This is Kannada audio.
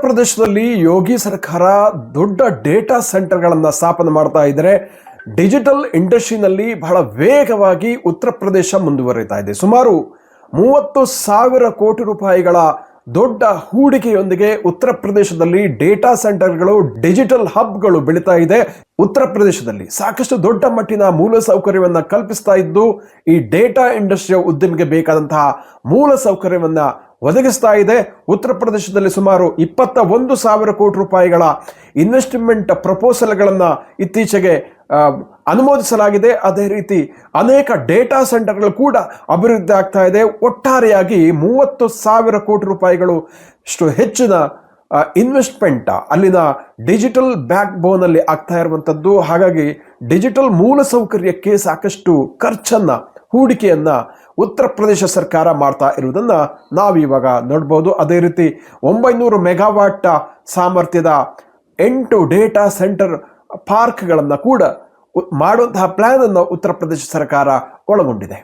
ಪ್ರದೇಶದಲ್ಲಿ ಯೋಗಿ ಸರ್ಕಾರ ದೊಡ್ಡ ಡೇಟಾ ಸೆಂಟರ್ಗಳನ್ನು ಸ್ಥಾಪನೆ ಮಾಡ್ತಾ ಇದ್ದಾರೆ. ಡಿಜಿಟಲ್ ಇಂಡಸ್ಟ್ರಿನಲ್ಲಿ ಬಹಳ ವೇಗವಾಗಿ ಉತ್ತರ ಪ್ರದೇಶ ಮುಂದುವರಿತಾ ಇದೆ. ಸುಮಾರು 30,000 ಕೋಟಿ ರೂಪಾಯಿಗಳ ದೊಡ್ಡ ಹೂಡಿಕೆಯೊಂದಿಗೆ ಉತ್ತರ ಪ್ರದೇಶದಲ್ಲಿ ಡೇಟಾ ಸೆಂಟರ್ಗಳು, ಡಿಜಿಟಲ್ ಹಬ್ಗಳು ಬೆಳೀತಾ ಇದೆ. ಉತ್ತರ ಪ್ರದೇಶದಲ್ಲಿ ಸಾಕಷ್ಟು ದೊಡ್ಡ ಮಟ್ಟಿನ ಮೂಲ ಸೌಕರ್ಯವನ್ನು ಕಲ್ಪಿಸ್ತಾ ಇದ್ದು, ಈ ಡೇಟಾ ಇಂಡಸ್ಟ್ರಿಯ ಉದ್ಯಮಿಗೆ ಬೇಕಾದಂತಹ ಮೂಲ ಸೌಕರ್ಯವನ್ನ ಒದಗಿಸ್ತಾ ಇದೆ. ಉತ್ತರ ಪ್ರದೇಶದಲ್ಲಿ ಸುಮಾರು 21,000 ಕೋಟಿ ರೂಪಾಯಿಗಳ ಇನ್ವೆಸ್ಟ್ಮೆಂಟ್ ಪ್ರಪೋಸಲ್ಗಳನ್ನು ಇತ್ತೀಚೆಗೆ ಅನುಮೋದಿಸಲಾಗಿದೆ. ಅದೇ ರೀತಿ ಅನೇಕ ಡೇಟಾ ಸೆಂಟರ್ಗಳು ಕೂಡ ಅಭಿವೃದ್ಧಿ ಆಗ್ತಾ ಇದೆ. ಒಟ್ಟಾರೆಯಾಗಿ 30,000 ಕೋಟಿ ರೂಪಾಯಿಗಳು ಅಷ್ಟು ಹೆಚ್ಚಿನ ಇನ್ವೆಸ್ಟ್ಮೆಂಟ್ ಅಲ್ಲಿನ ಡಿಜಿಟಲ್ ಬ್ಯಾಕ್ ಬೋನ್ ಅಲ್ಲಿ ಆಗ್ತಾ ಇರುವಂಥದ್ದು. ಹಾಗಾಗಿ ಡಿಜಿಟಲ್ ಮೂಲ ಸೌಕರ್ಯಕ್ಕೆ ಸಾಕಷ್ಟು ಹೂಡಿಕೆಯನ್ನ ಉತ್ತರ ಪ್ರದೇಶ ಸರ್ಕಾರ ಮಾಡ್ತಾ ಇರುವುದನ್ನ ನಾವಿವಾಗ ನೋಡ್ಬೋದು. ಅದೇ ರೀತಿ 900 ಮೆಗಾವಾಟ್ ಸಾಮರ್ಥ್ಯದ 8 ಡೇಟಾ ಸೆಂಟರ್ ಪಾರ್ಕ್ಗಳನ್ನು ಕೂಡ ಮಾಡುವಂತಹ ಪ್ಲಾನ್ ಅನ್ನು ಉತ್ತರ ಪ್ರದೇಶ ಸರ್ಕಾರ ಒಳಗೊಂಡಿದೆ.